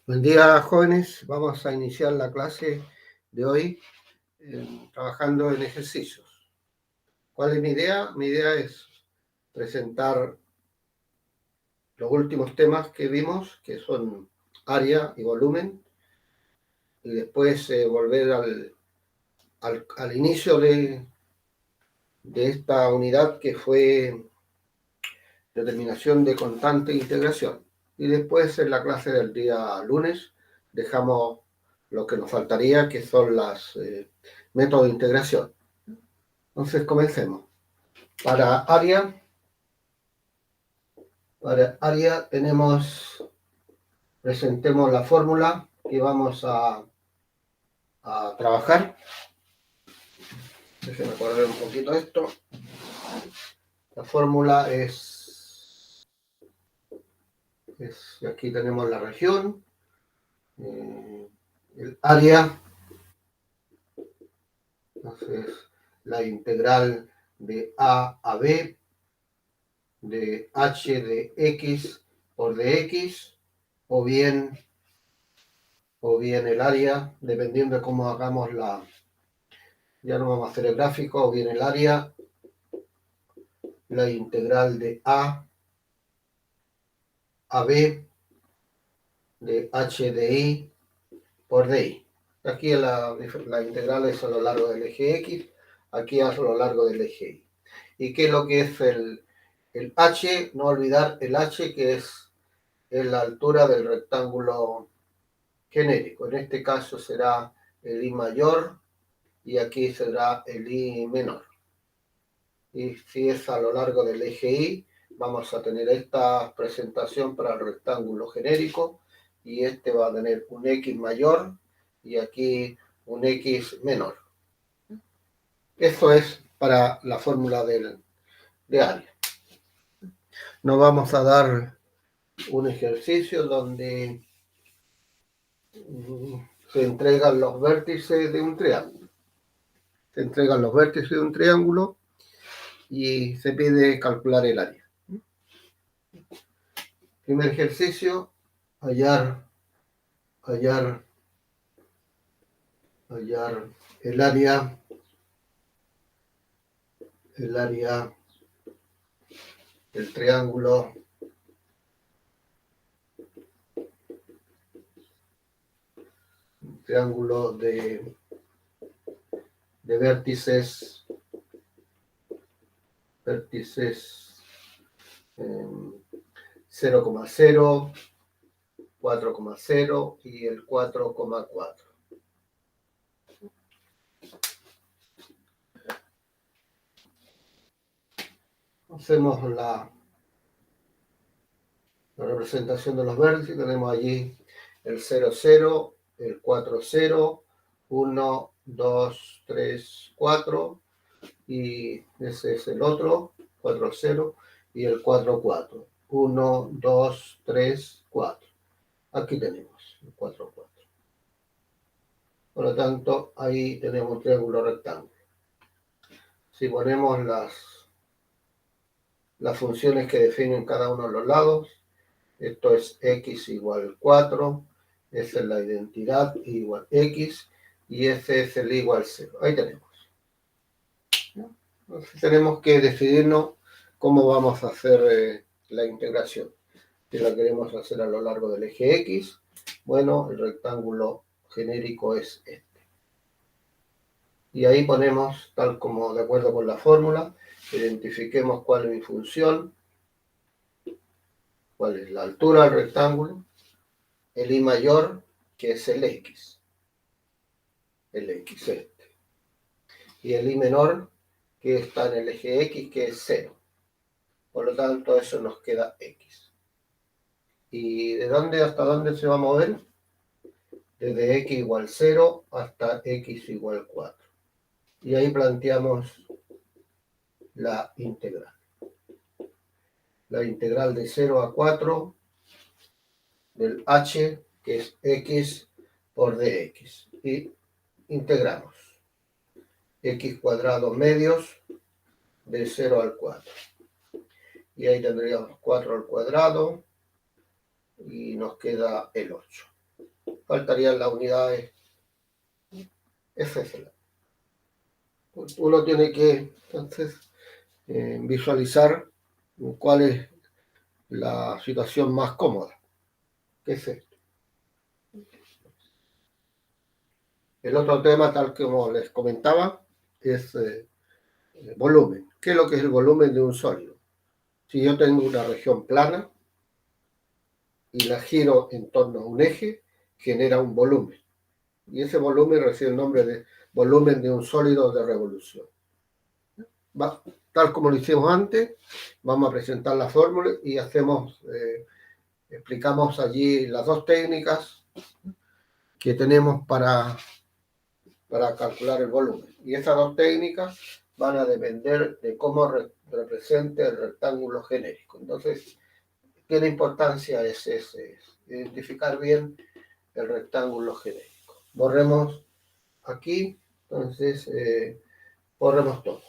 Buen día, jóvenes. Vamos a iniciar la clase de hoy trabajando en ejercicios. ¿Cuál es mi idea? Mi idea es presentar los últimos temas que vimos, que son área y volumen, y después volver al inicio de esta unidad que fue determinación de constante e integración. Y después en la clase del día lunes dejamos lo que nos faltaría, que son los métodos de integración. Entonces comencemos. Para área presentemos la fórmula que vamos a trabajar. Déjenme acordar un poquito esto. La fórmula es aquí tenemos la región, el área, entonces la integral de A a B de h de x por dx, o bien el área, dependiendo de cómo hagamos ya no vamos a hacer el gráfico, o bien el área, la integral de A a B de h de i por di. Aquí la integral es a lo largo del eje X, aquí a lo largo del eje Y. ¿Y qué es lo que es el h? No olvidar el h, que es la altura del rectángulo genérico. En este caso será el I mayor y aquí será el I menor. Y si es a lo largo del eje Y, vamos a tener esta presentación para el rectángulo genérico, y este va a tener un X mayor y aquí un X menor. Esto es para la fórmula de área. Nos vamos a dar un ejercicio donde se entregan los vértices de un triángulo. Se entregan los vértices de un triángulo y se pide calcular el área. Primer ejercicio, hallar el área del triángulo de vértices 0,0, 4,0 y el 4,4. Hacemos la representación de los vértices. Tenemos allí el 0, 0, el 4, 0, 1, 2, 3, 4, y ese es el otro, 4, 0, y el 4, 4. 1, 2, 3, 4. Aquí tenemos el 4, 4. Por lo tanto, ahí tenemos un triángulo rectángulo. Si ponemos las funciones que definen cada uno de los lados, esto es x igual 4, esa es la identidad igual x, y ese es el igual 0. Ahí tenemos. Entonces tenemos que decidirnos cómo vamos a hacer la integración. Si la queremos hacer a lo largo del eje X, bueno, el rectángulo genérico es este. Y ahí ponemos, tal como de acuerdo con la fórmula, identifiquemos cuál es mi función, cuál es la altura del rectángulo, el I mayor, que es el X este, y el I menor, que está en el eje X, que es 0. Por lo tanto, eso nos queda X. ¿Y de dónde hasta dónde se va a mover? Desde X igual 0 hasta X igual 4. Y ahí planteamos la integral. La integral de 0 a 4 del h, que es x por dx. Y integramos x cuadrado medios de 0 al 4. Y ahí tendríamos 4 al cuadrado y nos queda el 8. faltarían las unidades. Esa es uno tiene que, entonces, visualizar cuál es la situación más cómoda. ¿Qué es esto? El otro tema, tal como les comentaba, es volumen. ¿Qué es lo que es el volumen de un sólido? Si yo tengo una región plana y la giro en torno a un eje, genera un volumen. Y ese volumen recibe el nombre de volumen de un sólido de revolución. Tal como lo hicimos antes, vamos a presentar la fórmula y explicamos allí las dos técnicas que tenemos para calcular el volumen. Y esas dos técnicas van a depender de cómo represente el rectángulo genérico. Entonces, ¿qué importancia es identificar bien el rectángulo genérico? Borremos aquí, entonces borremos todo.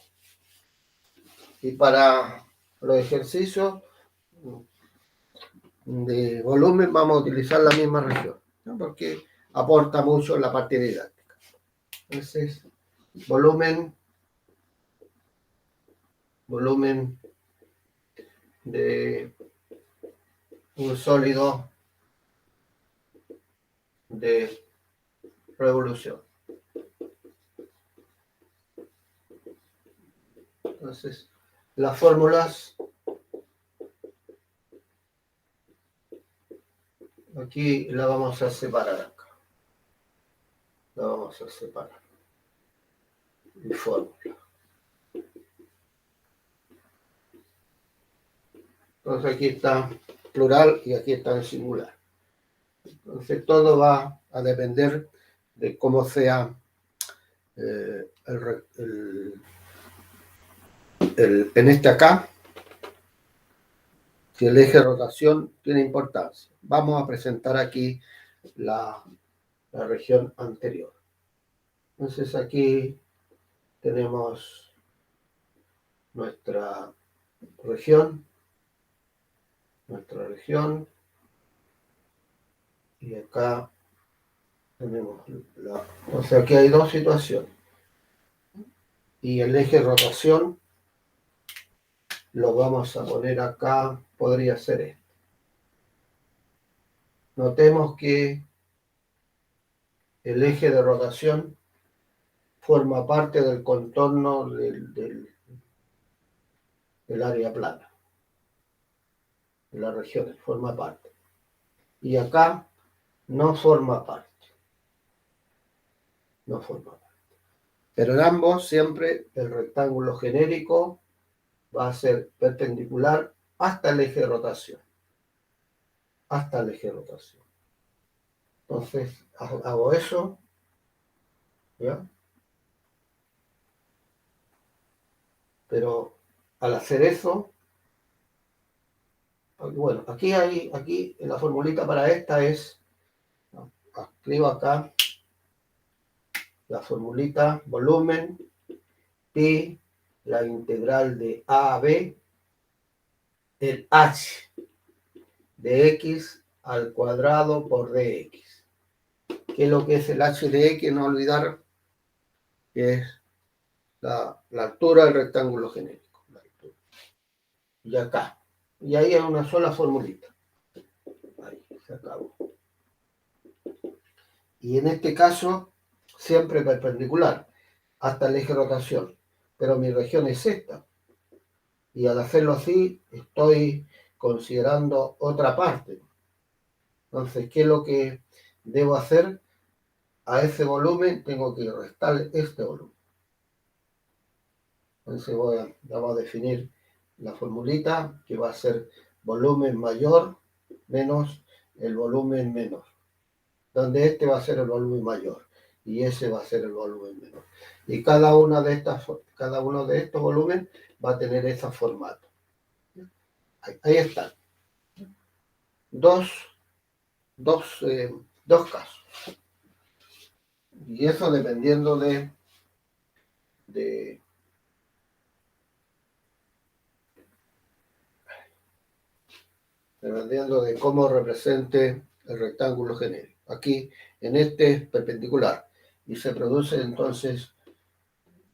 Y para los ejercicios de volumen vamos a utilizar la misma región, ¿no? Porque aporta mucho en la parte didáctica. Entonces, volumen de un sólido de revolución. Entonces, las fórmulas aquí la vamos a separar acá. La vamos a separar. Mi fórmula. Entonces aquí está plural y aquí está en singular. Entonces todo va a depender de cómo sea en este acá, si el eje de rotación tiene importancia. Vamos a presentar aquí la región anterior. Entonces aquí tenemos nuestra región, y acá tenemos o sea, aquí hay dos situaciones. Y el eje de rotación lo vamos a poner acá, podría ser este. Notemos que el eje de rotación forma parte del contorno del área plana, de las regiones, forma parte. Y acá no forma parte. No forma parte. Pero en ambos siempre el rectángulo genérico va a ser perpendicular hasta el eje de rotación. Hasta el eje de rotación. Entonces hago eso, ¿ya? Pero al hacer eso, bueno, aquí en la formulita para esta es, escribo acá la formulita volumen pi, la integral de a a b, el h de x al cuadrado por dx. ¿Qué es lo que es el h de x? No olvidar que es la altura del rectángulo genérico. Y acá. Y ahí hay una sola formulita. Ahí, se acabó. Y en este caso, siempre perpendicular hasta el eje de rotación. Pero mi región es esta. Y al hacerlo así, estoy considerando otra parte. Entonces, ¿qué es lo que debo hacer? A ese volumen tengo que restar este volumen. Entonces vamos a definir la formulita que va a ser volumen mayor menos el volumen menor, donde este va a ser el volumen mayor y ese va a ser el volumen menor. Y cada uno de estos volúmenes va a tener ese formato. Ahí están. Dos casos. Y eso dependiendo de dependiendo de cómo represente el rectángulo genérico. aquí en este perpendicular. Y se producen entonces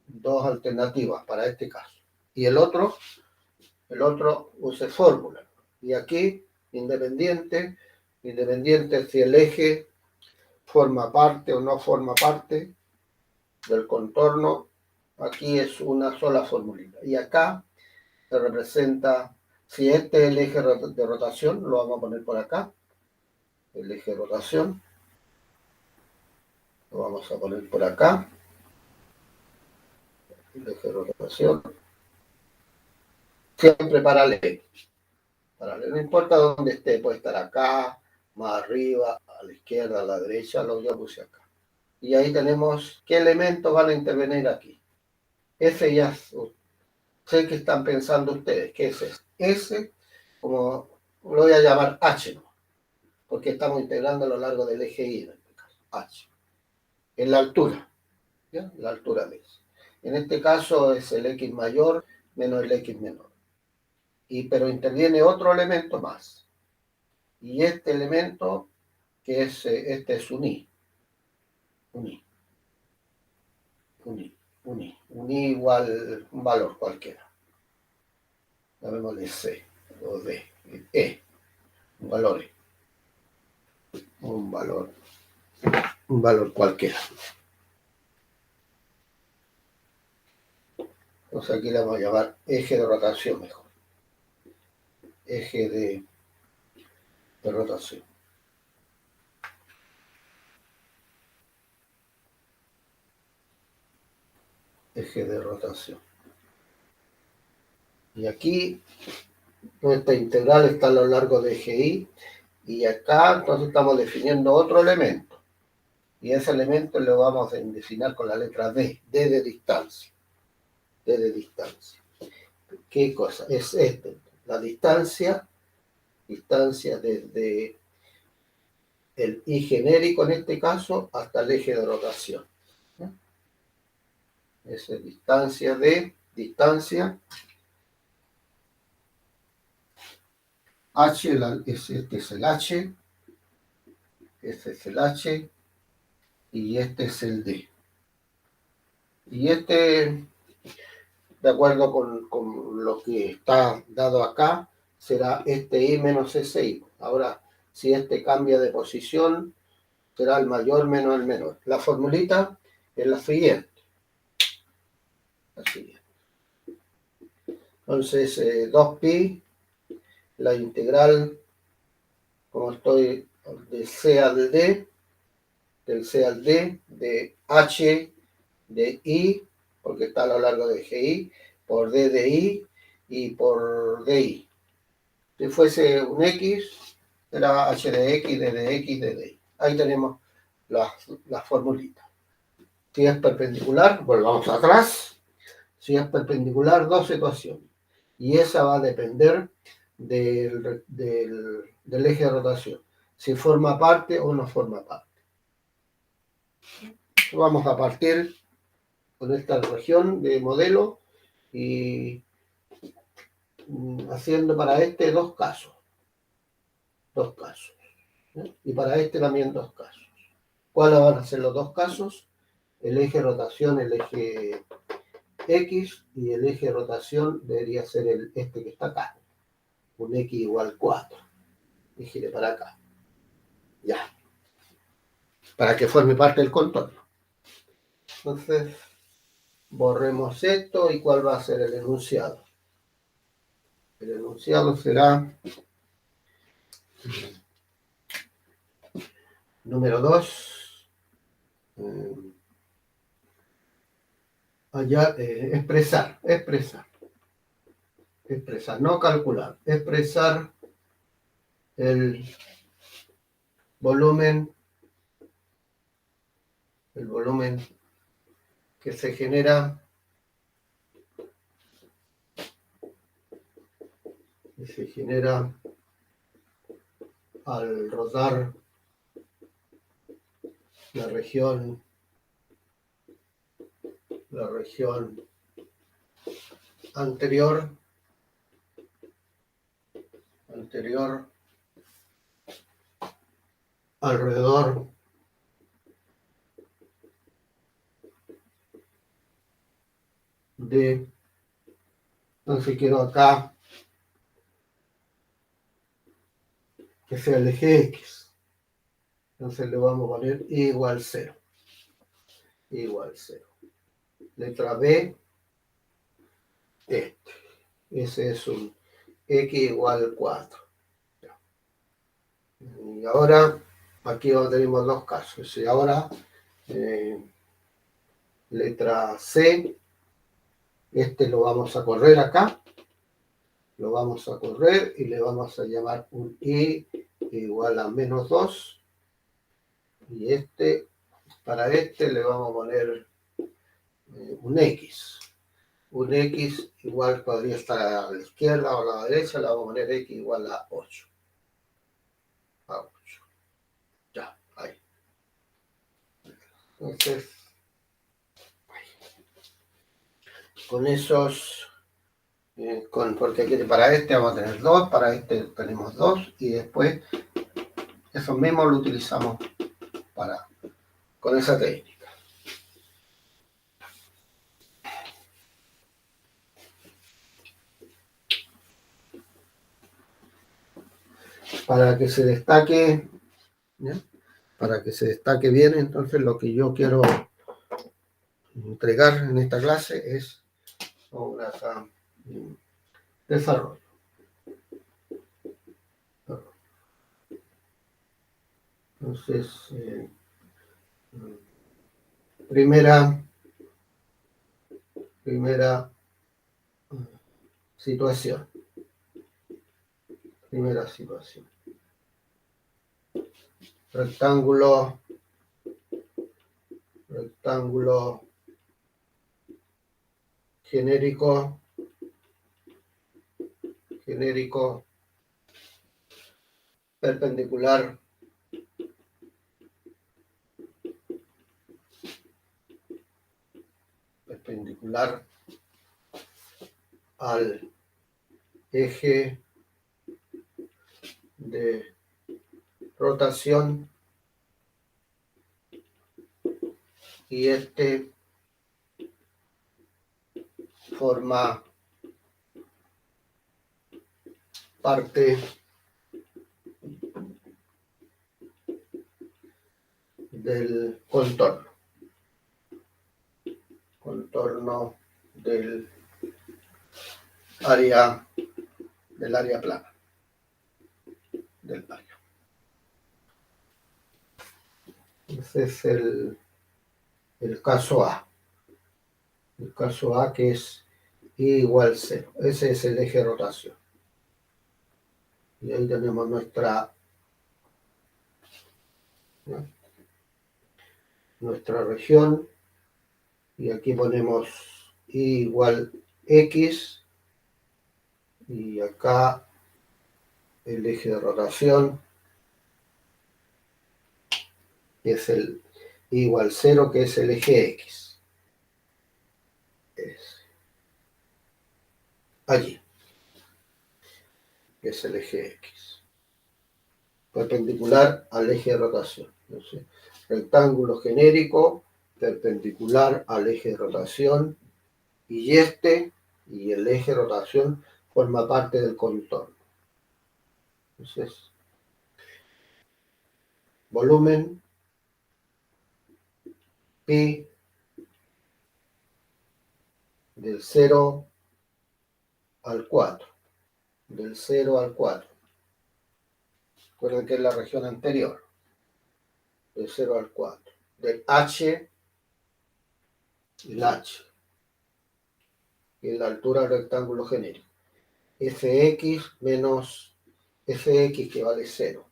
dos alternativas para este caso. Y el otro use fórmula. Y aquí, independiente si el eje forma parte o no forma parte del contorno, aquí es una sola formulita. Y acá se representa, si este es el eje de rotación, lo vamos a poner por acá, el eje de rotación, lo vamos a poner por acá, el eje de rotación, siempre paralelo. No importa dónde esté, puede estar acá, más arriba, a la izquierda, a la derecha, lo yo puse acá. Y ahí tenemos qué elementos van a intervenir aquí. Ese ya sé que están pensando ustedes, ¿qué es ese? Ese, como lo voy a llamar H, ¿no? Porque estamos integrando a lo largo del eje Y, en este caso, H. En la altura, ¿ya? La altura de ese. En este caso es el X mayor menos el X menor. Pero interviene otro elemento más. Y este elemento, que es, este es un I. Un I. Un I igual un valor cualquiera. Llamémosle C o D. E. Un valor E. Un valor cualquiera. Entonces aquí le vamos a llamar eje de rotación mejor. Eje de rotación. Eje de rotación. Y aquí nuestra integral está a lo largo de eje Y. Y acá entonces estamos definiendo otro elemento. Y ese elemento lo vamos a definir con la letra D. D de distancia. D de distancia. ¿Qué cosa? Es este. La distancia desde el I genérico en este caso hasta el eje de rotación. Esa es distancia H, este es el H, este es el H y este es el D. Y este, de acuerdo con lo que está dado acá, será este I menos ese I. Ahora, si este cambia de posición, será el mayor menos el menor. La formulita es la siguiente. Entonces, 2pi, la integral, como estoy, de C al D, del C al D, de H de I, porque está a lo largo de GI, por D de I y por DI. Si fuese un X, será H de X, D de X, D de I. Ahí tenemos las formulitas. Si es perpendicular, volvamos atrás. Si es perpendicular, dos ecuaciones. Y esa va a depender del eje de rotación. Si forma parte o no forma parte. Vamos a partir con esta región de modelo y haciendo para este dos casos. ¿Eh? Y para este también dos casos. ¿Cuáles van a ser los dos casos? El eje de rotación, el eje X, y el eje de rotación debería ser este que está acá. Un X igual 4. Y gire para acá. Ya. Para que forme parte del contorno. Entonces, borremos esto y ¿cuál va a ser el enunciado? El enunciado será número 2. Allá, expresar, no calcular, expresar el volumen que se genera al rotar la región anterior alrededor Entonces quiero acá que sea el eje X. Entonces le vamos a poner igual 0. Igual 0. Letra B, este. Ese es un X igual 4. Y ahora, aquí tenemos dos casos. Y ahora, letra C, este lo vamos a correr acá. Lo vamos a correr y le vamos a llamar un I igual a menos 2. Y para este le vamos a poner un X. Un X igual podría estar a la izquierda o a la derecha, le vamos a poner X igual a 8. A 8. Ya, ahí. Entonces, con esos, porque aquí para este vamos a tener 2, para este tenemos 2, y después eso mismo lo utilizamos con esa técnica. Para que se destaque, ¿ya? Para que se destaque bien, entonces lo que yo quiero entregar en esta clase es desarrollo. Entonces, primera situación. Primera situación. Rectángulo genérico perpendicular al eje de rotación, y este forma parte del contorno del área plana del área. Ese es el caso A. El caso A, que es I igual 0. Ese es el eje de rotación. Y ahí tenemos nuestra región. Y aquí ponemos I igual X. Y acá el eje de rotación, que es el I igual 0, que es el eje X. Allí, que es el eje X. Perpendicular al eje de rotación. Entonces, rectángulo genérico perpendicular al eje de rotación, y el eje de rotación forma parte del contorno. Entonces, volumen pi del 0 al 4. Del 0 al 4. Recuerden que es la región anterior. Del 0 al 4. Del H, el H, que es la altura del rectángulo genérico. Fx menos Fx, que vale 0.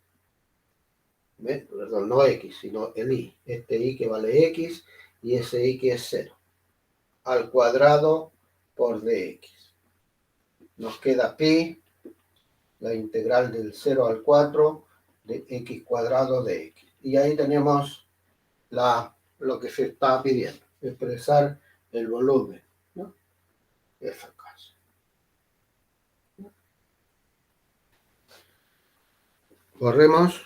Perdón, no X, sino el I. Este I que vale X y ese I que es 0. Al cuadrado por dx. Nos queda pi, la integral del 0 al 4 de x cuadrado de x. Y ahí tenemos lo que se está pidiendo, expresar el volumen, ¿no? Esa cosa. Corremos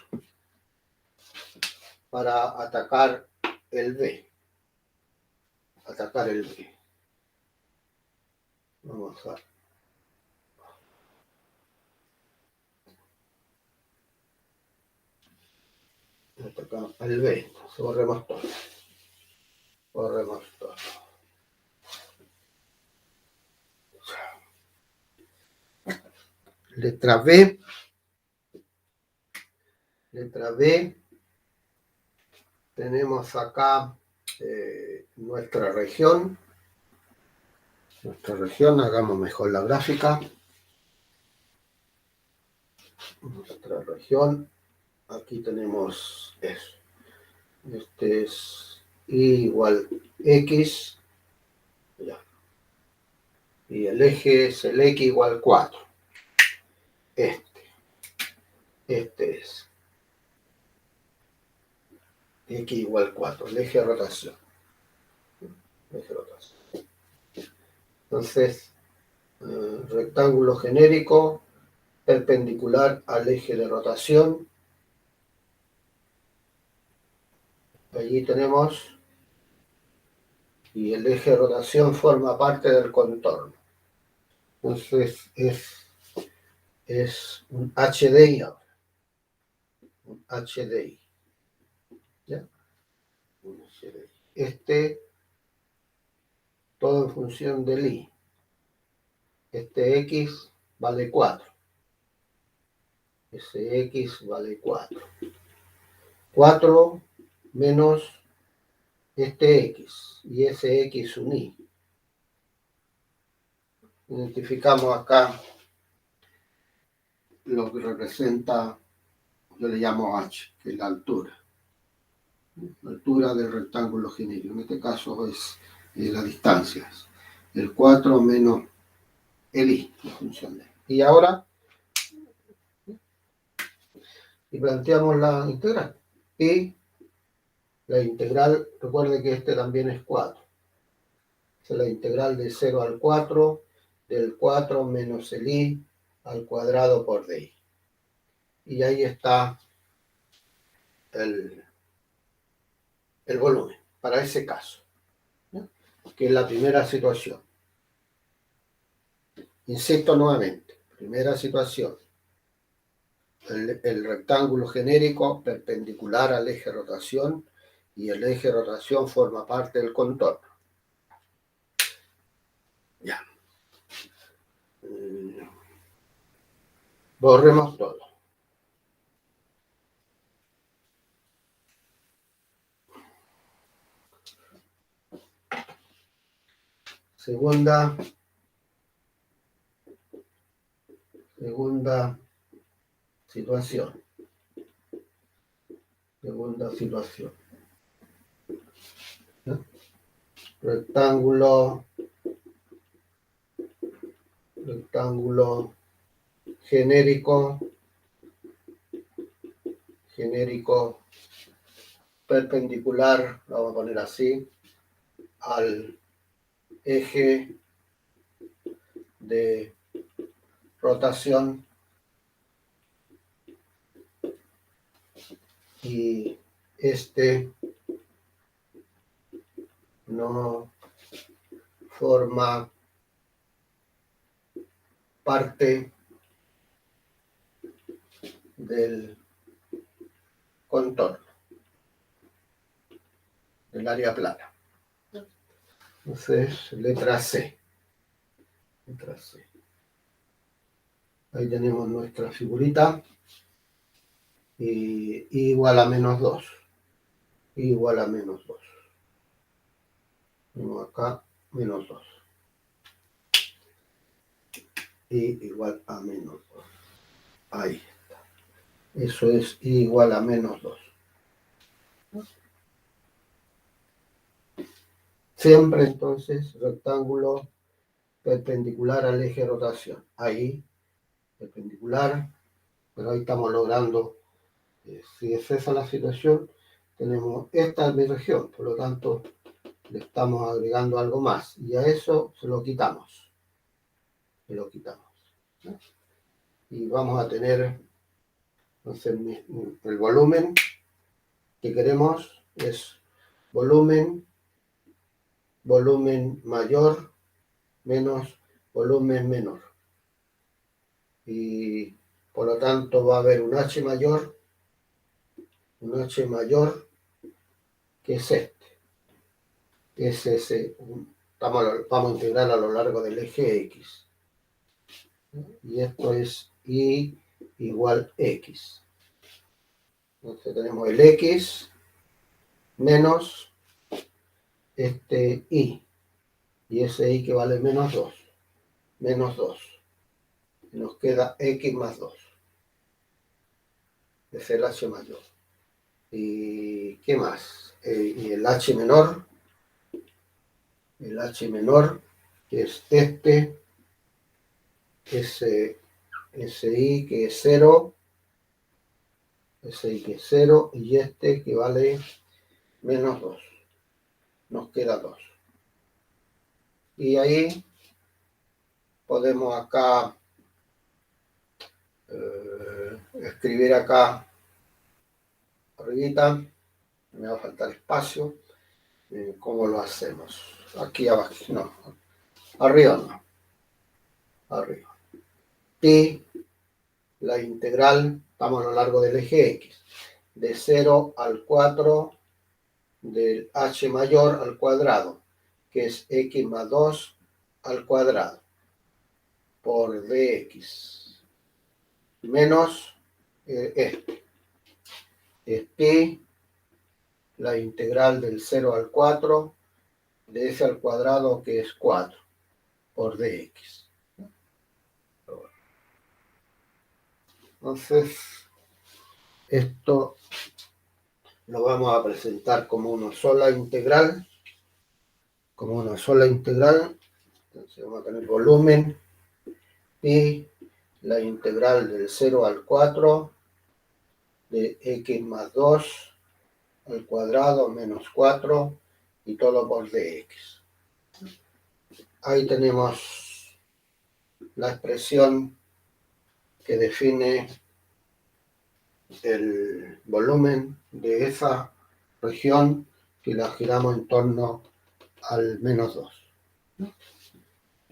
para atacar el B. Vamos a hasta acá al B. Entonces borremos todo. Borremos todo. Letra B. Letra B. Tenemos acá nuestra región. Nuestra región, hagamos mejor la gráfica. Nuestra región, aquí tenemos eso. Este es y igual X. Ya. Y el eje es el X igual 4. Este es X igual 4, el eje de rotación. Eje de rotación. Entonces, rectángulo genérico perpendicular al eje de rotación. Allí tenemos, y el eje de rotación forma parte del contorno. Entonces es un HDI ahora. Un HDI. ¿Ya? Un HDI. Todo en función del I. Este X vale 4. Ese X vale 4. 4 menos este X. Y ese X un Y. Identificamos acá lo que representa, yo le llamo H, que es la altura. La altura del rectángulo genérico. En este caso es la distancia. El 4 menos el I, la función de. Y ahora, y planteamos la integral. Y la integral, recuerde que este también es 4. Es la integral de 0 al 4, del 4 menos el I al cuadrado por DI. Y ahí está el volumen, para ese caso, ¿no? Que es la primera situación. Insisto nuevamente, primera situación. El rectángulo genérico perpendicular al eje de rotación y el eje de rotación forma parte del contorno. Ya. Borremos todo. Segunda situación. Segunda situación. ¿No? Rectángulo genérico perpendicular, lo vamos a poner así, al eje de rotación y este no forma parte del contorno, del área plana. Entonces, letra C. Letra C. Ahí tenemos nuestra figurita. Y igual a menos 2. Igual a menos 2. Tenemos acá menos 2. Y igual a menos 2. Ahí está. Eso es igual a menos 2. Siempre entonces rectángulo perpendicular al eje de rotación. Ahí, perpendicular, pero ahí estamos logrando, si es esa la situación, tenemos esta es mi región, por lo tanto le estamos agregando algo más y a eso se lo quitamos. ¿No? Y vamos a tener, entonces, el volumen que queremos es volumen mayor menos volumen menor. Y por lo tanto va a haber un H mayor un h mayor, que es este. Es ese, vamos a integrar a lo largo del eje X. Y esto es Y igual X. Entonces tenemos el X menos este Y. Y ese Y que vale menos 2. Menos 2. Y nos queda X más 2. Es el H mayor. ¿Y qué más? Y el H menor. El H menor, que es este. Ese I que es 0. Ese I que es 0. Y este que vale menos 2. Nos queda 2. Y ahí podemos acá escribir acá arribita. Me va a faltar espacio. ¿Cómo lo hacemos? Aquí abajo, no. Arriba no. Arriba. Y la integral, estamos a lo largo del eje X, de 0 al 4 del h mayor al cuadrado, que es x más 2 al cuadrado, por dx, menos este. Es pi, la integral del 0 al 4 de s al cuadrado, que es 4, por dx. Entonces, esto lo vamos a presentar como una sola integral. Entonces vamos a tener volumen y la integral del 0 al 4 de x más 2 al cuadrado menos 4 y todo por dx. Ahí tenemos la expresión que define el volumen de esa región si la giramos en torno al menos 2.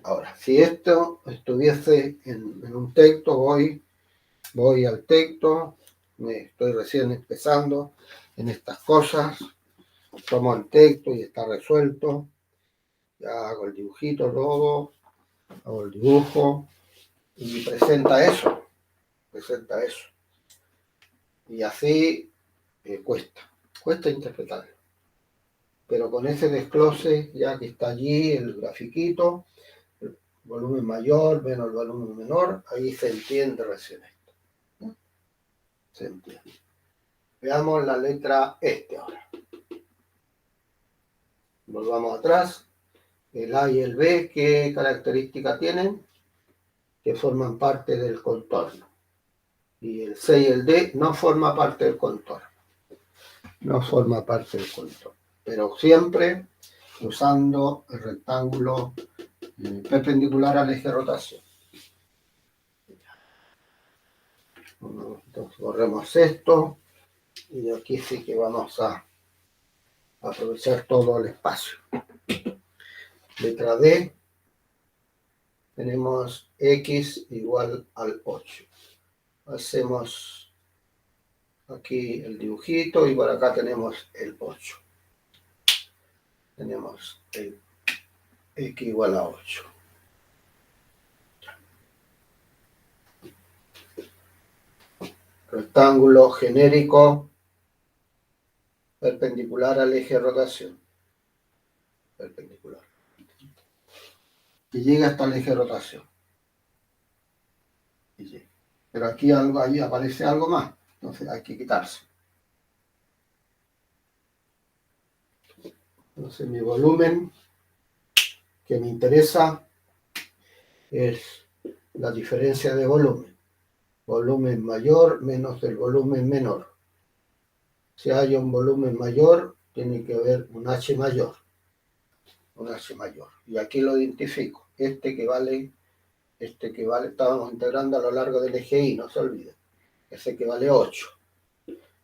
Ahora, si esto estuviese en un texto, voy al texto, me estoy recién empezando en estas cosas, tomo el texto y está resuelto, ya hago el dibujito, todo, hago el dibujo y presenta eso. Y así cuesta interpretarlo. Pero con ese desglose, ya que está allí el grafiquito, el volumen mayor menos el volumen menor, ahí se entiende recién esto, ¿no? Se entiende. Veamos la letra ahora. Volvamos atrás. El A y el B, ¿qué característica tienen? Que forman parte del contorno. Y el C y el D no forma parte del contorno. Pero siempre usando el rectángulo perpendicular al eje de rotación. Entonces borremos esto y aquí sí que vamos a aprovechar todo el espacio. Letra D, tenemos x igual al 8. Hacemos aquí el dibujito y por acá tenemos el 8. Tenemos el x igual a 8. Rectángulo genérico perpendicular al eje de rotación. Perpendicular. Que llega hasta el eje de rotación. Pero aquí ahí aparece algo más. Entonces hay que quitarse. Entonces mi volumen que me interesa es la diferencia de volumen. Volumen mayor menos el volumen menor. Si hay un volumen mayor, tiene que haber un H mayor. Un H mayor. Y aquí lo identifico. Este que vale, estábamos integrando a lo largo del eje Y, no se olviden. Ese que vale 8.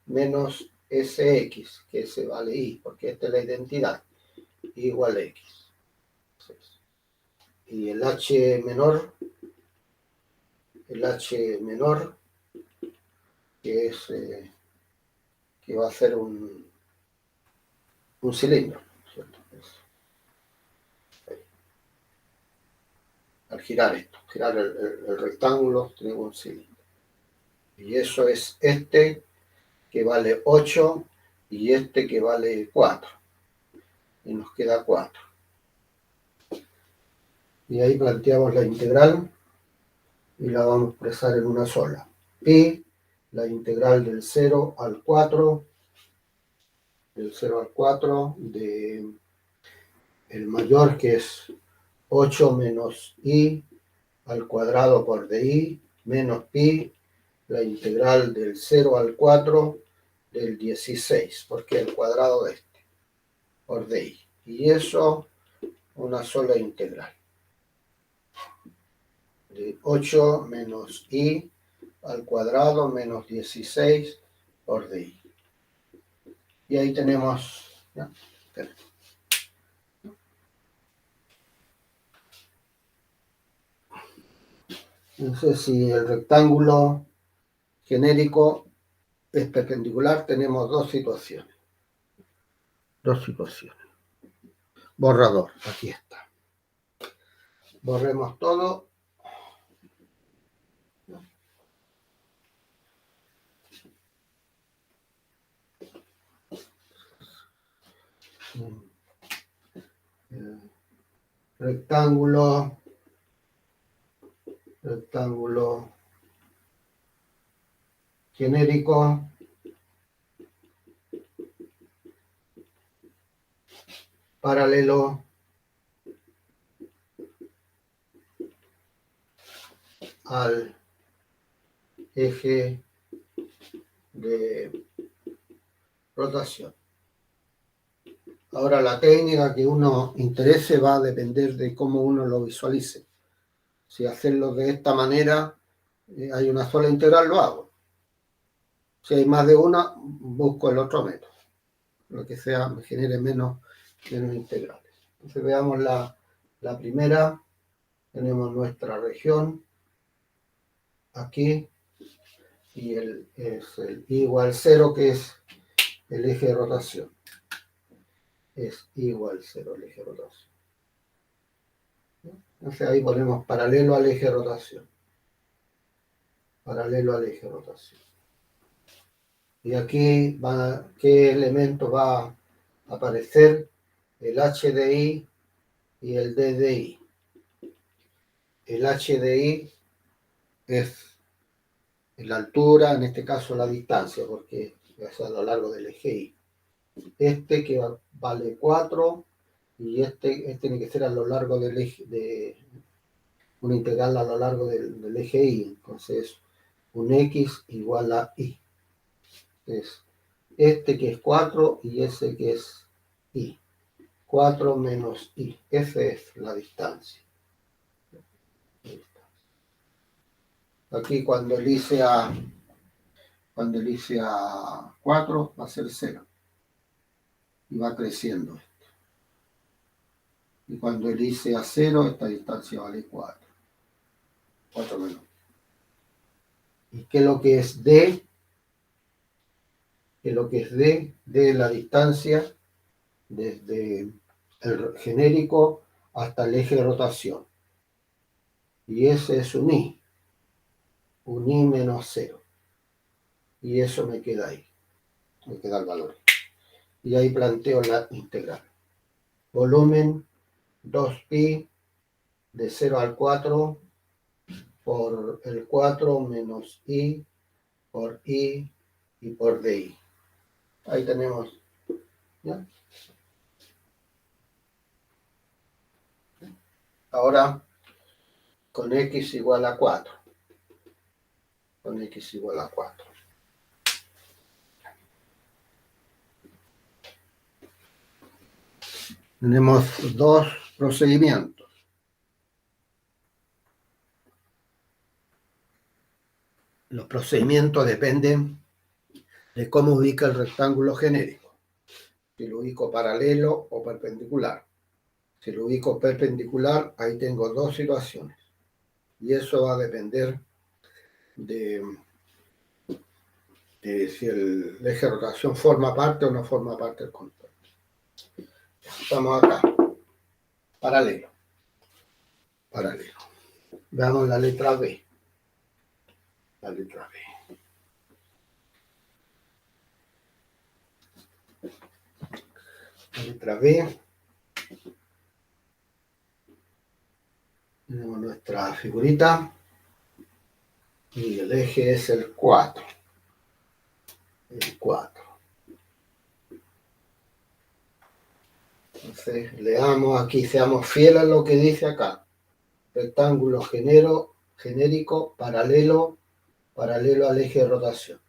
Menos SX, que ese vale Y, porque esta es la identidad. Y igual a X. Y el H menor, que es que va a ser un cilindro, ¿cierto? Al girar esto, girar el rectángulo, tenemos un cilindro. Y eso es este que vale 8 y este que vale 4. Y nos queda 4. Y ahí planteamos la integral y la vamos a expresar en una sola. Pi, la integral del 0 al 4, del 0 al 4, de el mayor que es 8 menos i al cuadrado por di, menos pi, la integral del 0 al 4 del 16, porque el cuadrado de este, por di. Y eso, una sola integral. De 8 menos i al cuadrado menos 16 por di. Y ahí tenemos... ¿ya? Entonces, si el rectángulo genérico es perpendicular, tenemos dos situaciones. Dos situaciones. Borrador, aquí está. Borremos todo. Rectángulo genérico paralelo al eje de rotación. Ahora, la técnica que uno interese va a depender de cómo uno lo visualice. Si hacerlo de esta manera, hay una sola integral, lo hago. Si hay más de una, busco el otro método. Lo que sea, me genere menos integrales. Entonces veamos la primera. Tenemos nuestra región aquí y es el i igual 0, que es el eje de rotación. Es igual 0 el eje de rotación. Entonces ahí ponemos paralelo al eje de rotación. Paralelo al eje de rotación. Y aquí ¿qué elemento va a aparecer? El HDI y el DDI. El HDI es la altura, en este caso la distancia, porque es a lo largo del eje Y. Este que vale 4 y este tiene que ser a lo largo del eje, de una integral a lo largo del eje Y. Entonces, un X igual a Y. Es este que es 4 y ese que es Y. 4 menos Y. Esa es la distancia. Aquí cuando el I sea 4 va a ser 0. Y va creciendo. Y cuando el I sea 0, esta distancia vale 4. 4 menos. ¿Y qué es lo que es D? ¿Qué es lo que es D? D es la distancia desde el genérico hasta el eje de rotación. Y ese es un I. Un I menos 0. Y eso me queda ahí. Me queda el valor. Y ahí planteo la integral. Volumen 2pi de 0 al 4 por el 4 menos I por I y por DI. Ahí tenemos, ¿ya? Ahora, con X igual a 4. Con X igual a 4. Tenemos dos procedimientos. Los procedimientos dependen de cómo ubica el rectángulo genérico. Si lo ubico paralelo o perpendicular. Si lo ubico perpendicular, ahí tengo dos situaciones. Y eso va a depender de si el eje de rotación forma parte o no forma parte del contorno. Estamos acá. Paralelo. Paralelo. Veamos la letra B. La letra B. La letra B. Tenemos nuestra figurita. Y el eje es el 4. El 4. Entonces, leamos aquí, seamos fieles a lo que dice acá. Rectángulo genérico paralelo al eje de rotación.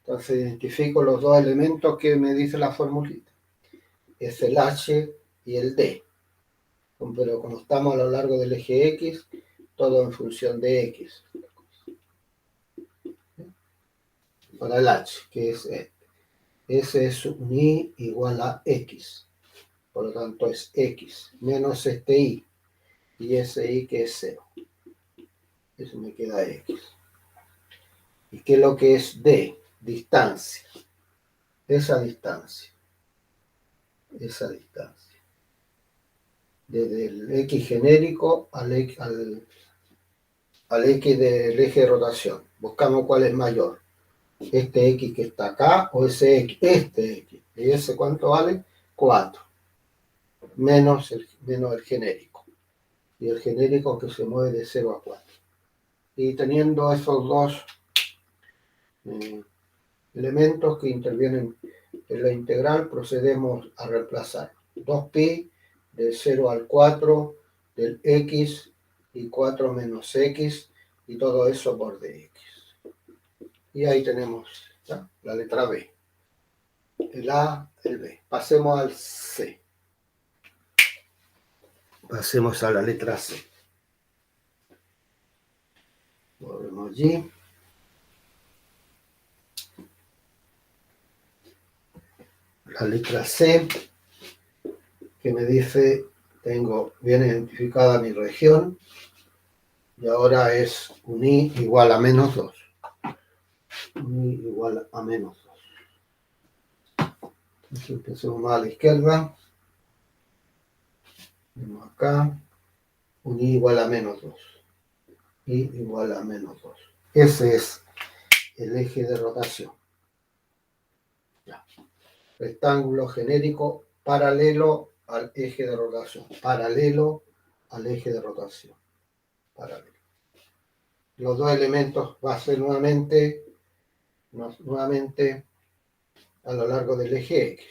Entonces identifico los dos elementos que me dice la formulita. Es el H y el D. Pero como estamos a lo largo del eje X, todo en función de X. Para el H, que es este. S es un I igual a X. Por lo tanto es X menos este I. Y ese I que es 0. Eso me queda X. ¿Y qué es lo que es D? Distancia. Esa distancia. Desde el X genérico al X del eje de rotación. Buscamos cuál es mayor. Este X que está acá o ese X. Este X. ¿Y ese cuánto vale? 4. Menos el genérico. Y el genérico que se mueve de 0 a 4. Y teniendo esos dos elementos que intervienen en la integral, procedemos a reemplazar 2pi de 0 al 4 del x y 4 menos x y todo eso por dx. Y ahí tenemos, ¿ya?, la letra B, el A, el B. Pasemos al C. Pasemos a la letra C. Volvemos allí. La letra C, que me dice, tengo bien identificada mi región, y ahora es un I igual a menos 2. Un I igual a menos 2. Entonces empecemos más a la izquierda. Vemos acá, un I igual a menos 2. I igual a menos 2. Ese es el eje de rotación. Ya. Rectángulo genérico paralelo al eje de rotación. Paralelo al eje de rotación. Paralelo. Los dos elementos va a ser nuevamente a lo largo del eje X.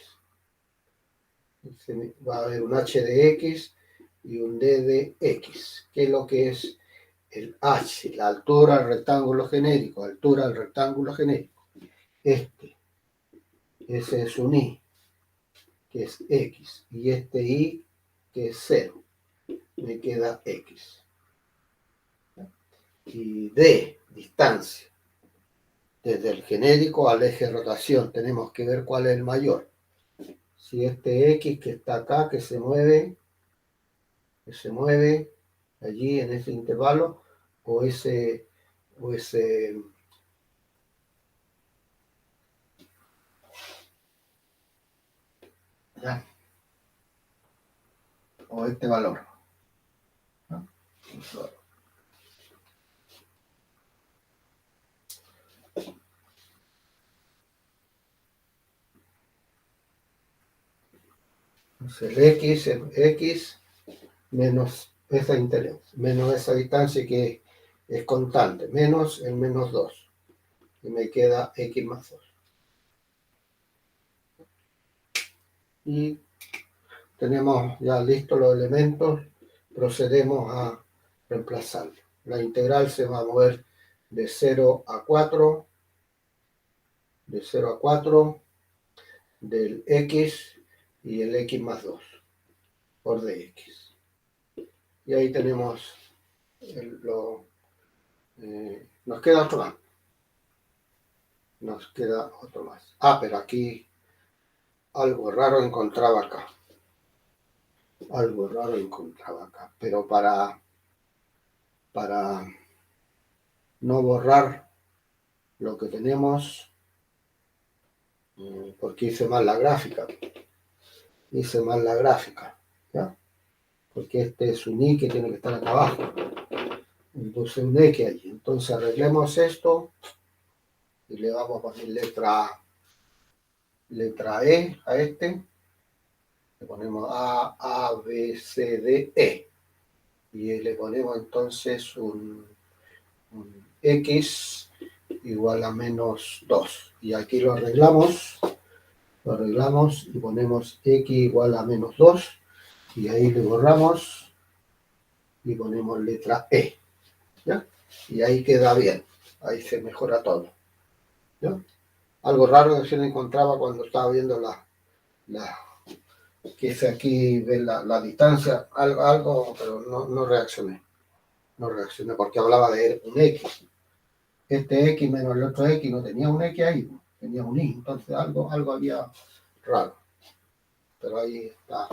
Va a haber un H de X y un D de X. ¿Qué es lo que es el H? La altura del rectángulo genérico. Altura del rectángulo genérico. Ese es un I, que es X. Y este I, que es 0. Me queda X. Y D, distancia. Desde el genérico al eje de rotación. Tenemos que ver cuál es el mayor. Si este X que está acá, que se mueve allí en ese intervalo, o ese ¿ya?, o este valor, ¿no? Entonces el X es X menos esa distancia que es constante, menos el menos 2. Y me queda X más 2. Y tenemos ya listos los elementos, procedemos a reemplazarlo. La integral se va a mover de 0 a 4, del X y el X más 2 por dx. Y ahí tenemos nos queda otro más. Pero aquí algo raro encontraba acá. Pero para no borrar lo que tenemos, porque hice mal la gráfica, ¿ya? Porque este es un i que tiene que estar acá abajo, entonces un x allí. Entonces arreglemos esto y le vamos a poner letra E a este, le ponemos A, B, C, D, E, y le ponemos entonces un X igual a menos 2, y aquí lo arreglamos y ponemos X igual a menos 2, y ahí le borramos y ponemos letra E, ¿ya? Y ahí queda bien, ahí se mejora todo, ¿ya? Algo raro que se me encontraba cuando estaba viendo la que hice aquí, ver la distancia, algo, pero no reaccioné. No reaccioné porque hablaba de un X. Este X menos el otro X no tenía un X ahí, tenía un Y. Entonces algo había raro. Pero ahí está.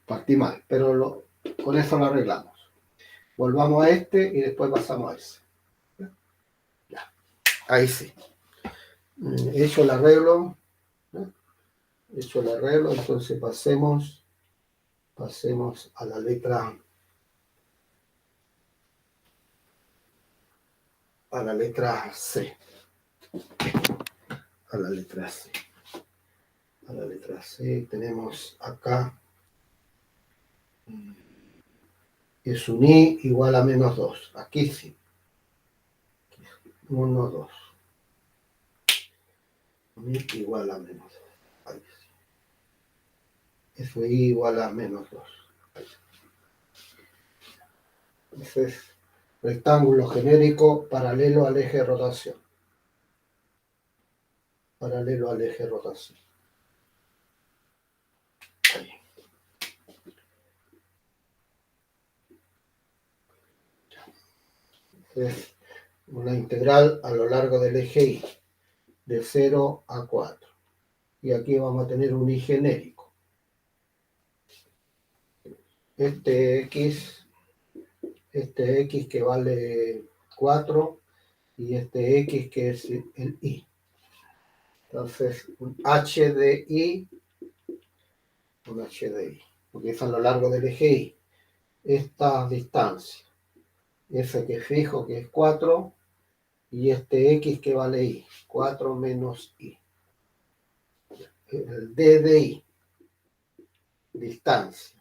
Partí mal, pero con eso lo arreglamos. Volvamos a este y después pasamos a ese. Ya, ahí sí. Hecho el arreglo, ¿no? Hecho el arreglo, entonces pasemos a la letra C. A la letra C. A la letra C tenemos acá, es un i igual a menos 2. Aquí sí. 1, 2. Un i igual a menos 2. Ahí sí. Eso i igual a menos 2. Ese es rectángulo genérico paralelo al eje de rotación. Paralelo al eje de rotación. Ahí. Es una integral a lo largo del eje y, de 0 a 4. Y aquí vamos a tener un i genérico. Este x que vale 4 y este x que es el i. Entonces, un HDI, porque es a lo largo del eje y. Esta distancia, ese que es fijo, que es 4, y este x que vale i, 4 menos i. El d de i, distancia.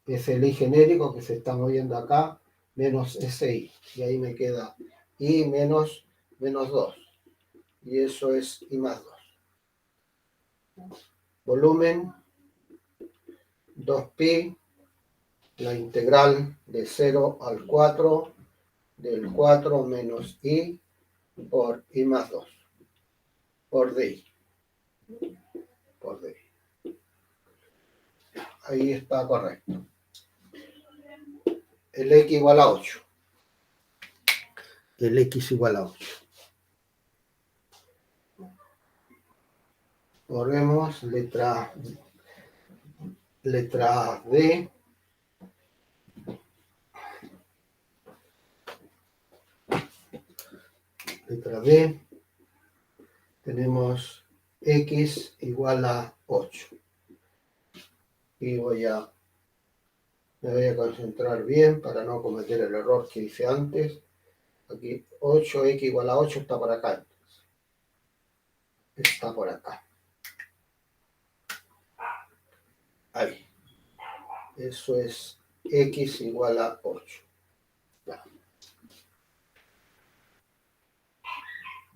Es el i genérico que se está moviendo acá, menos ese i. Y ahí me queda i menos 2. Y eso es i más 2. Volumen 2pi, la integral de 0 al 4 del 4 menos i por i más 2, por di. Ahí está correcto. El x igual a 8. El x igual a 8. Volvemos, letra D. Letra D. Tenemos x igual a 8. Y me voy a concentrar bien para no cometer el error que hice antes. Aquí 8x igual a 8 está por acá. Está por acá. Ahí. Eso es x igual a 8.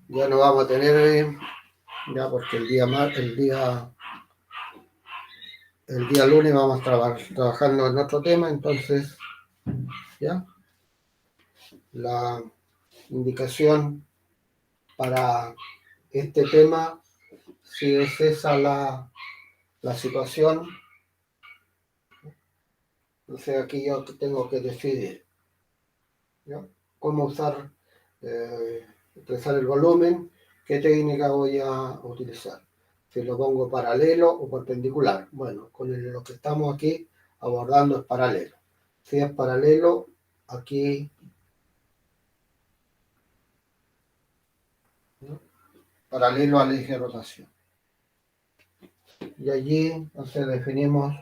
Ya no vamos a tener, ya porque el día lunes vamos a estar trabajando en otro tema, entonces, ya, la indicación para este tema, si es esa la situación, entonces aquí yo tengo que decidir, ¿ya? Cómo expresar el volumen, qué técnica voy a utilizar. Si lo pongo paralelo o perpendicular. Bueno, con lo que estamos aquí abordando es paralelo. Si es paralelo, aquí paralelo al eje de rotación. Y allí, entonces, definimos,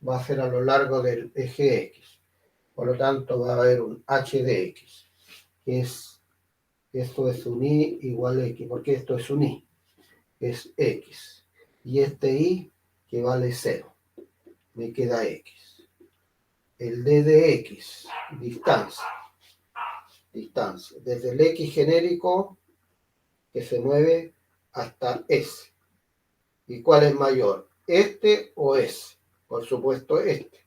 va a ser a lo largo del eje X. Por lo tanto, va a haber un h de X, que es, esto es un y igual a X, porque esto es un y, es X. Y este y, que vale 0, me queda X. El d de X, distancia, desde el X genérico, que se mueve hasta S. ¿Y cuál es mayor? ¿Este o ese? Por supuesto este.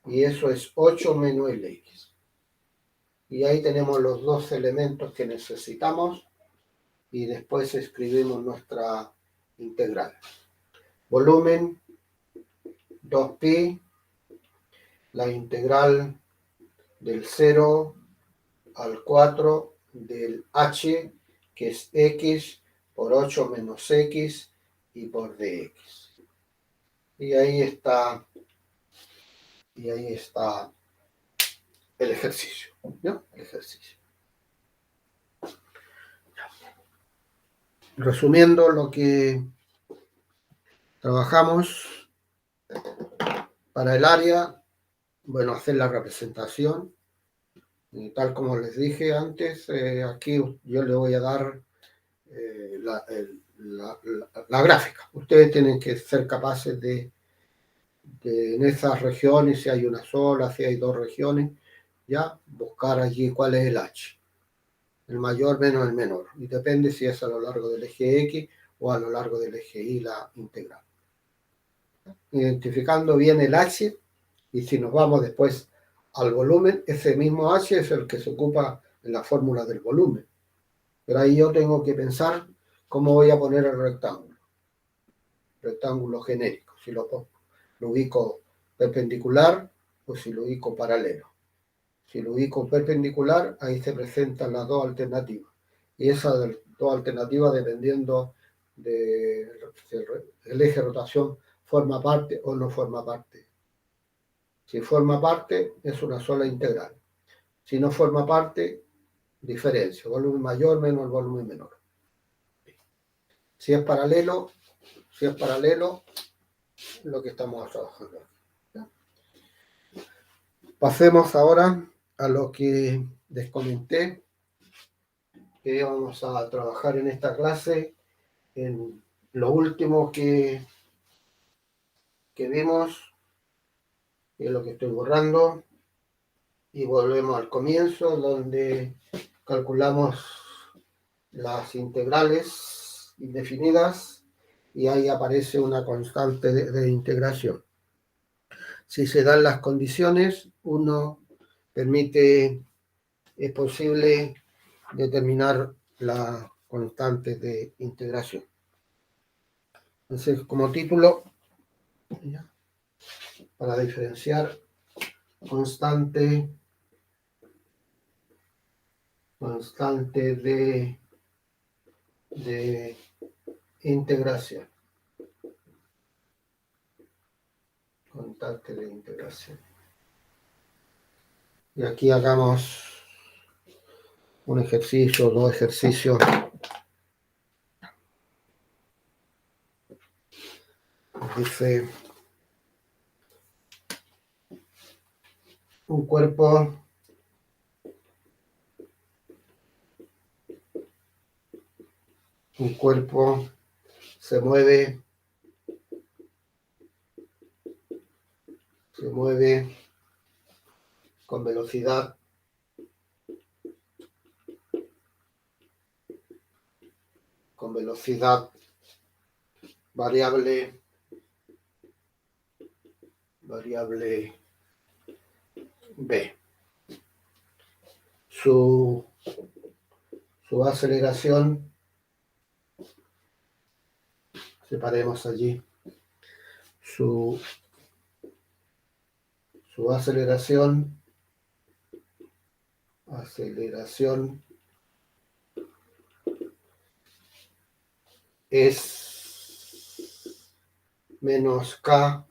Y eso es 8 menos el X. Y ahí tenemos los dos elementos que necesitamos y después escribimos nuestra integral. Volumen 2pi, la integral del 0 al 4 del h, que es x por 8 menos x y por dx. Y ahí está el ejercicio, ¿no? El ejercicio. Resumiendo lo que trabajamos para el área, bueno, hacer la representación, y tal como les dije antes, aquí yo le voy a dar la gráfica. Ustedes tienen que ser capaces de en esas regiones, si hay una sola, si hay dos regiones, ya buscar allí cuál es el H. El mayor menos el menor. Y depende si es a lo largo del eje X o a lo largo del eje Y la integral. Identificando bien el H, y si nos vamos después al volumen, ese mismo H es el que se ocupa en la fórmula del volumen. Pero ahí yo tengo que pensar cómo voy a poner el rectángulo genérico, si lo ubico perpendicular o si lo ubico paralelo. Si lo ubico perpendicular, ahí se presentan las dos alternativas. Y esas dos alternativas, dependiendo de si el eje de rotación forma parte o no forma parte. Si forma parte, es una sola integral. Si no forma parte, diferencia. Volumen mayor menos el volumen menor. Si es paralelo, lo que estamos trabajando. Pasemos ahora a lo que les comenté, que vamos a trabajar en esta clase, en lo último que vimos, que es lo que estoy borrando, y volvemos al comienzo, donde calculamos las integrales indefinidas, y ahí aparece una constante de integración. Si se dan las condiciones, es posible determinar la constante de integración. Entonces, como título, para diferenciar constante de integración. Constante de integración. Y aquí hagamos un ejercicio, dos ejercicios. Dice, un cuerpo se mueve con velocidad variable v. Su aceleración, separemos allí, su aceleración es menos k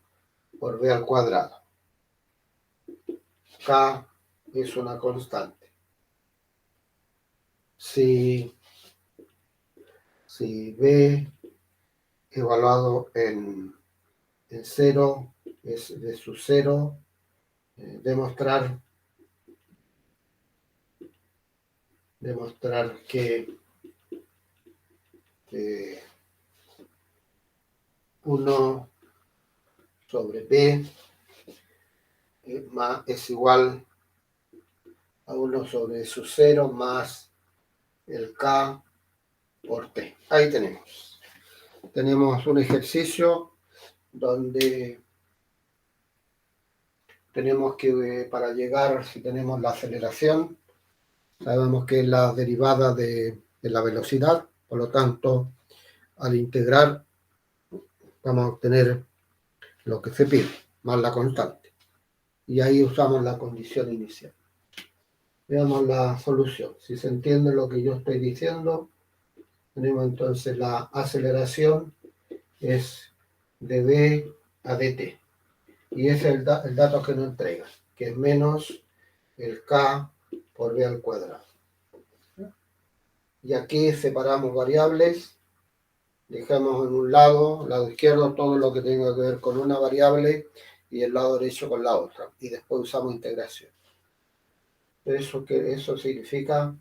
por v al cuadrado. K es una constante. Si si B evaluado en 0 es de su 0, demostrar que 1 sobre B es igual a 1 sobre su 0 más el K por T. Ahí tenemos. Tenemos un ejercicio donde tenemos que, para llegar, si tenemos la aceleración, sabemos que es la derivada de la velocidad, por lo tanto, al integrar, vamos a obtener lo que se pide, más la constante. Y ahí usamos la condición inicial. Veamos la solución. Si se entiende lo que yo estoy diciendo, tenemos entonces la aceleración es de B a dt. Y ese es el dato que nos entrega, que es menos el K por B al cuadrado. Y aquí separamos variables, dejamos en un lado izquierdo, todo lo que tenga que ver con una variable y el lado derecho con la otra. Y después usamos integración. Eso significa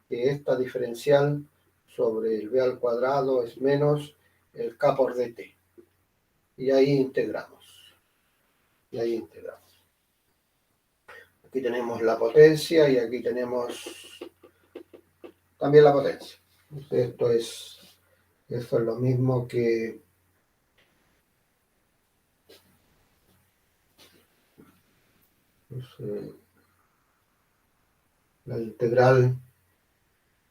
que esta diferencial sobre el B al cuadrado es menos el K por dt. Y ahí integramos. Aquí tenemos la potencia y aquí tenemos también la potencia. Esto es lo mismo que la integral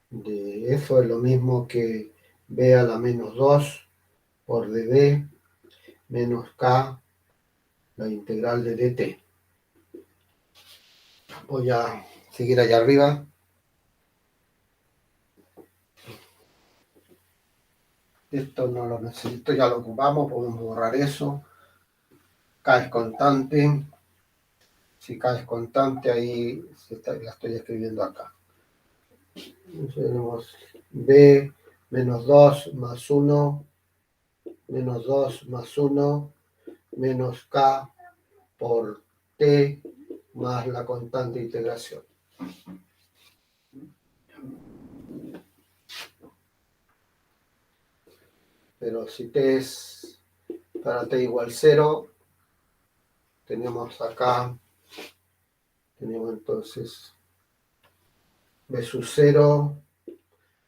de eso es lo mismo que B a la menos 2 por dB menos K, la integral de dt. Voy a seguir allá arriba. Esto no lo necesito, ya lo ocupamos, podemos borrar eso. K es constante. Si K es constante, ahí la estoy escribiendo acá. Entonces tenemos B menos 2 más 1, menos 2 más 1, menos K por T más la constante de integración. Pero si T es para T igual 0, tenemos entonces B sub 0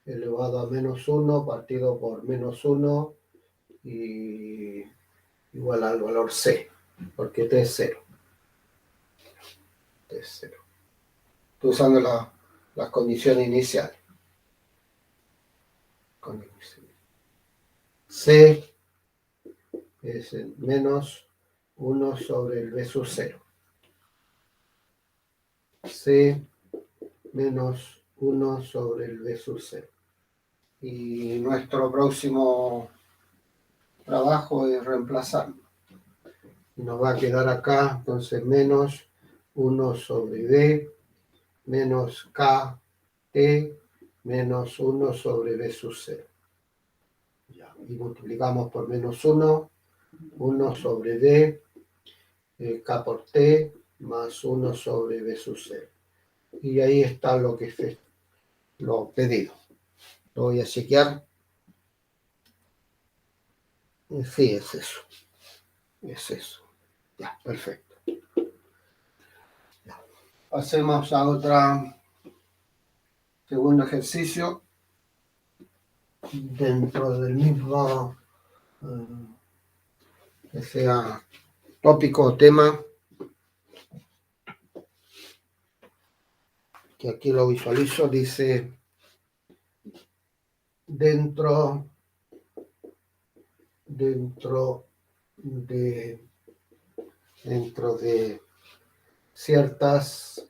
elevado a menos 1 partido por menos 1 y igual al valor C, porque T es 0. T es 0. Estoy usando las condiciones iniciales. C es el menos 1 sobre el B sub 0. C menos 1 sobre el B sub 0. Y nuestro próximo trabajo es reemplazarlo. Y nos va a quedar acá, entonces, menos 1 sobre B menos K T menos 1 sobre B sub 0. Ya, y multiplicamos por menos 1, 1 sobre D, K por T, más 1 sobre B sub 0. Y ahí está lo que es lo pedido. Lo voy a chequear. Sí, es eso. Es eso. Ya, perfecto. Ya. Pasemos a otro segundo ejercicio. Dentro del mismo, que sea tópico o tema, que aquí lo visualizo, dice dentro de ciertas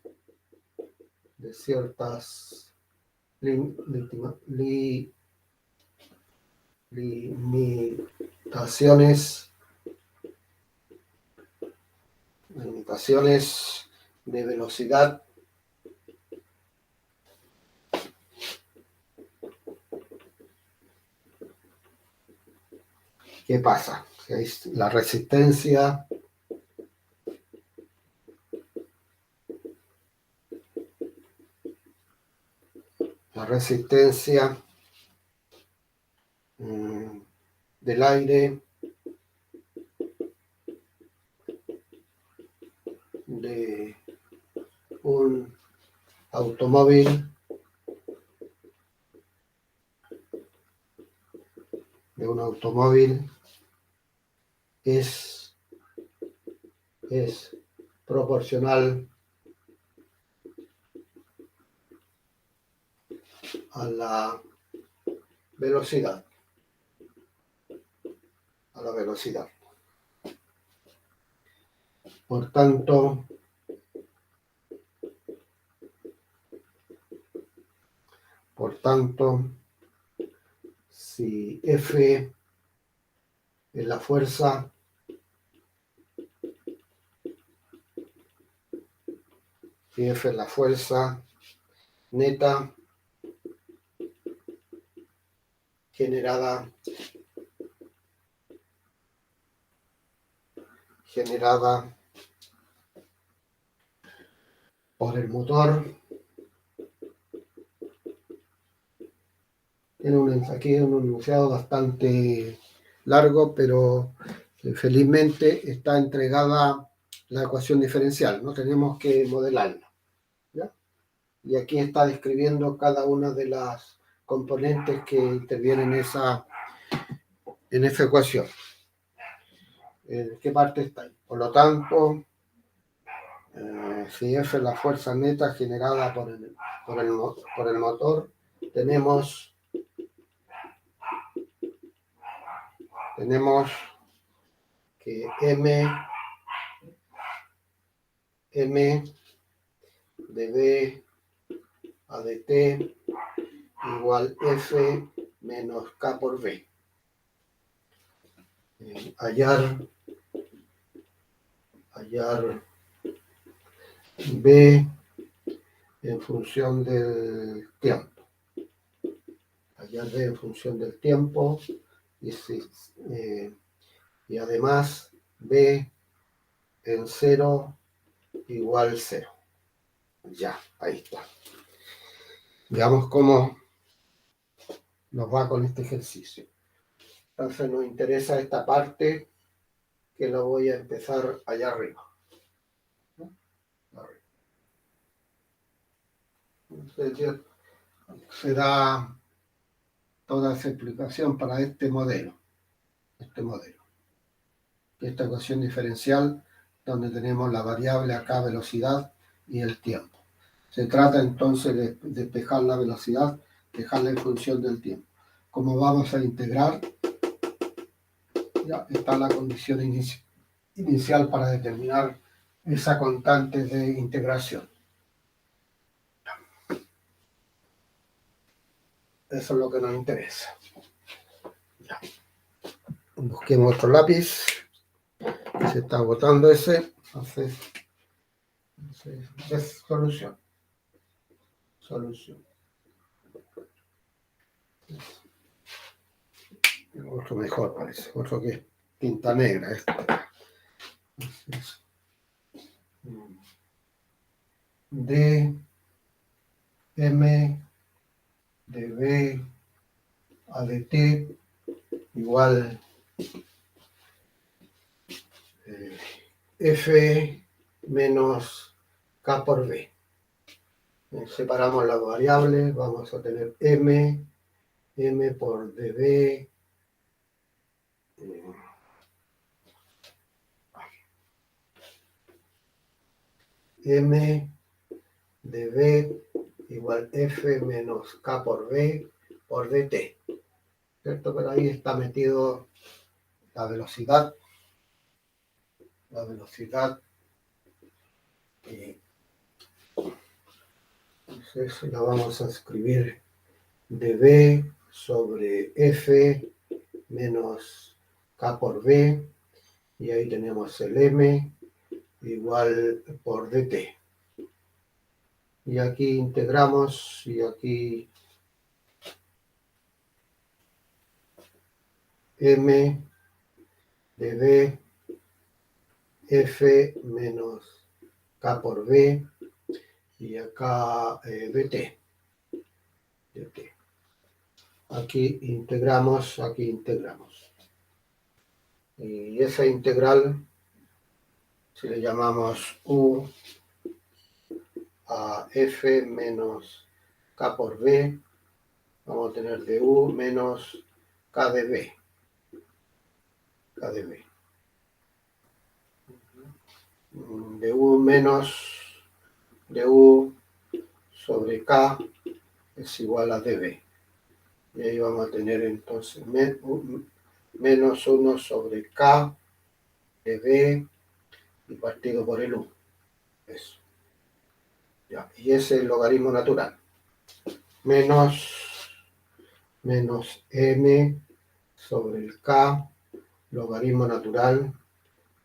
limitaciones de velocidad ¿qué pasa? La resistencia del aire de un automóvil es proporcional a la velocidad. Por tanto, si F es la fuerza neta generada por el motor. Aquí un enunciado bastante largo, pero felizmente está entregada la ecuación diferencial, no tenemos que modelarla, ¿ya? Y aquí está describiendo cada una de las componentes que intervienen en esa ecuación. ¿En qué parte está ahí? Por lo tanto, si F es la fuerza neta generada por el motor, tenemos que M de B a de T igual F menos K por B. Hallar B en función del tiempo. Y además B en 0 igual 0. Ya, ahí está. Veamos cómo nos va con este ejercicio. Entonces nos interesa esta parte que la voy a empezar allá arriba. Entonces se da toda esa explicación para este modelo. Esta ecuación diferencial donde tenemos la variable acá, velocidad, y el tiempo. Se trata entonces de despejar la velocidad, dejarla en función del tiempo. Como vamos a integrar, ya está la condición inicial para determinar esa constante de integración. Eso es lo que nos interesa. Ya. Busquemos otro lápiz. Se está agotando ese. Entonces es solución. Otro mejor parece. Otro que es tinta negra. Entonces, D M de B a de T igual F menos K por B. Separamos las variables, vamos a tener M por dB M de B igual F menos K por B por dt. ¿Cierto? Pero ahí está metido la velocidad. Entonces la vamos a escribir dB sobre F menos K por B. Y ahí tenemos el M igual por dt. Y aquí integramos y aquí M de B, F menos K por B, y acá dt. Aquí integramos. Y esa integral, si le llamamos U a F menos K por B, vamos a tener de U menos K de B. De U menos de U sobre K es igual a dB. Y ahí vamos a tener entonces menos 1 sobre K dB y partido por el U. Eso. Ya. Y ese es el logaritmo natural. Menos M sobre el K, logaritmo natural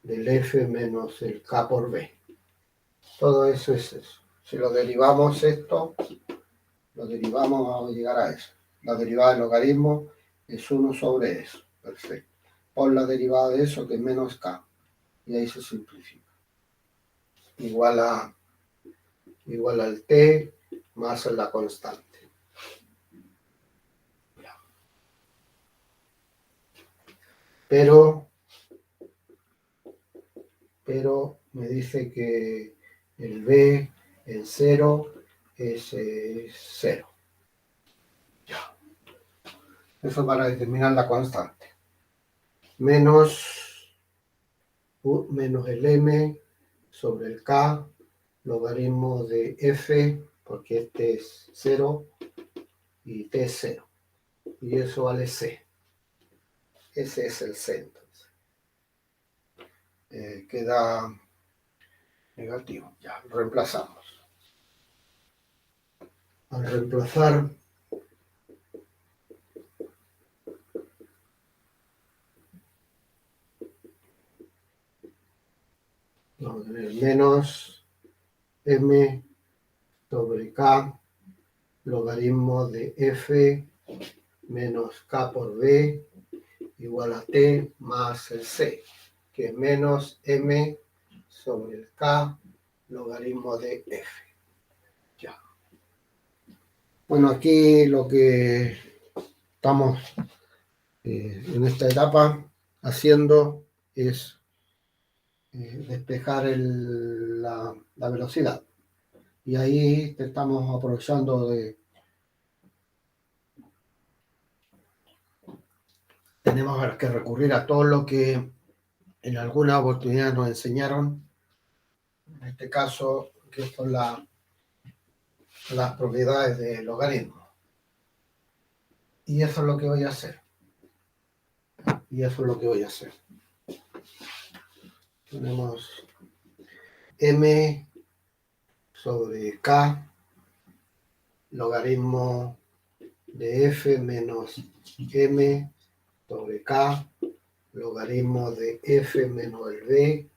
del F menos el K por B. Todo eso es eso. Si lo derivamos vamos a llegar a eso. La derivada del logaritmo es 1 sobre eso. Perfecto. Por la derivada de eso, que es menos K. Y ahí se simplifica. Igual al T más la constante. Pero me dice que el B en 0 es 0. Ya. Eso para determinar la constante. Menos el M sobre el K, logaritmo de F, porque este es 0 y T es 0. Y eso vale C. Ese es el C, entonces. Queda negativo. Ya, reemplazamos. Al reemplazar, vamos a tener menos M sobre K, logaritmo de F menos K por B igual a T más el C, que es menos M sobre el K, logaritmo de F. Ya. Bueno, aquí lo que estamos en esta etapa haciendo es despejar la velocidad. Y ahí estamos aprovechando tenemos que recurrir a todo lo que en alguna oportunidad nos enseñaron, en este caso, que son las propiedades del logaritmo. Y eso es lo que voy a hacer. Tenemos M sobre K, logaritmo de F menos M sobre K, logaritmo de F menos el B,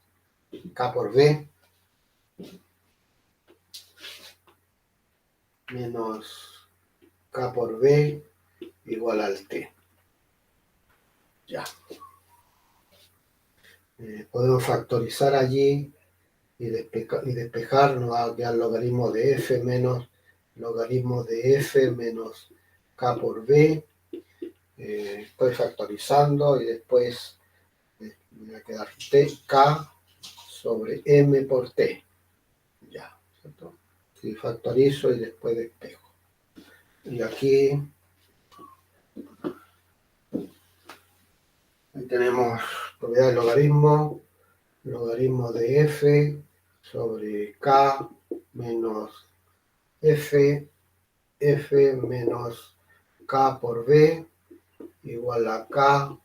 K por B, menos K por B igual al T. Ya. Podemos factorizar allí y despejar, nos va a quedar logaritmo de F menos logaritmo de F menos K por B. Estoy factorizando y después me va a quedar K sobre M por T. Ya, ¿cierto? Y factorizo y después despejo. Y aquí tenemos propiedad del logaritmo de F sobre K menos F menos K por B igual a K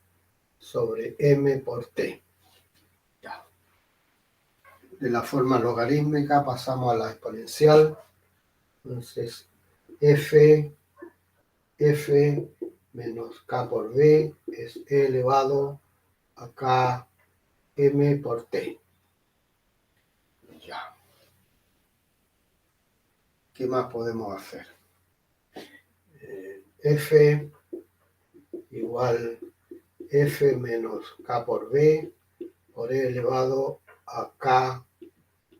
sobre M por T. Ya. De la forma logarítmica pasamos a la exponencial. Entonces, F menos K por B es E elevado a K M por T. Ya. ¿Qué más podemos hacer? F igual f menos k por b por e elevado a k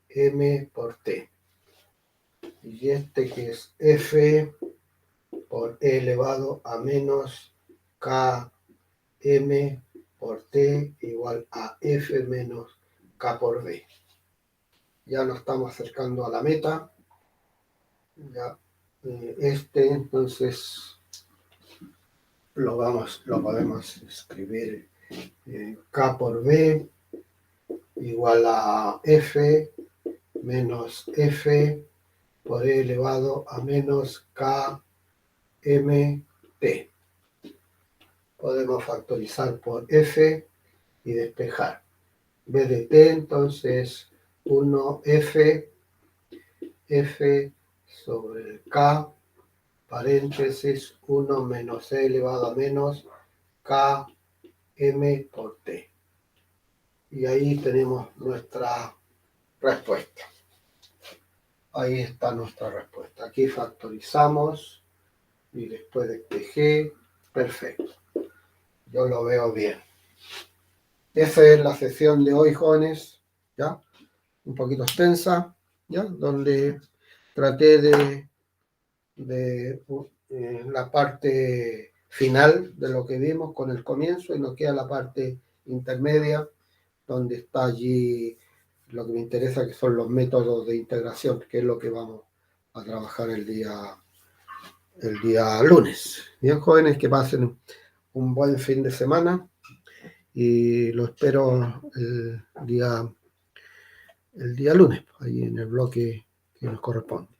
m por t. Y este que es f por e elevado a menos k m por t igual a f menos k por b. Ya nos estamos acercando a la meta. Ya, entonces lo podemos escribir k por b igual a f menos f por e elevado a menos k m t. Podemos factorizar por f y despejar. B de t, entonces 1f f sobre k, paréntesis 1 menos e elevado a menos k m por t. Y ahí tenemos nuestra respuesta. Ahí está nuestra respuesta. Aquí factorizamos y después despejé. Perfecto. Yo lo veo bien. Esa es la sesión de hoy, jóvenes. ¿Ya? Un poquito extensa, ¿ya? Donde traté de la parte final de lo que vimos con el comienzo y nos queda la parte intermedia, donde está allí lo que me interesa, que son los métodos de integración, que es lo que vamos a trabajar el día lunes. Bien, jóvenes, que pasen un buen fin de semana y lo espero el día lunes, ahí en el bloque que nos corresponde.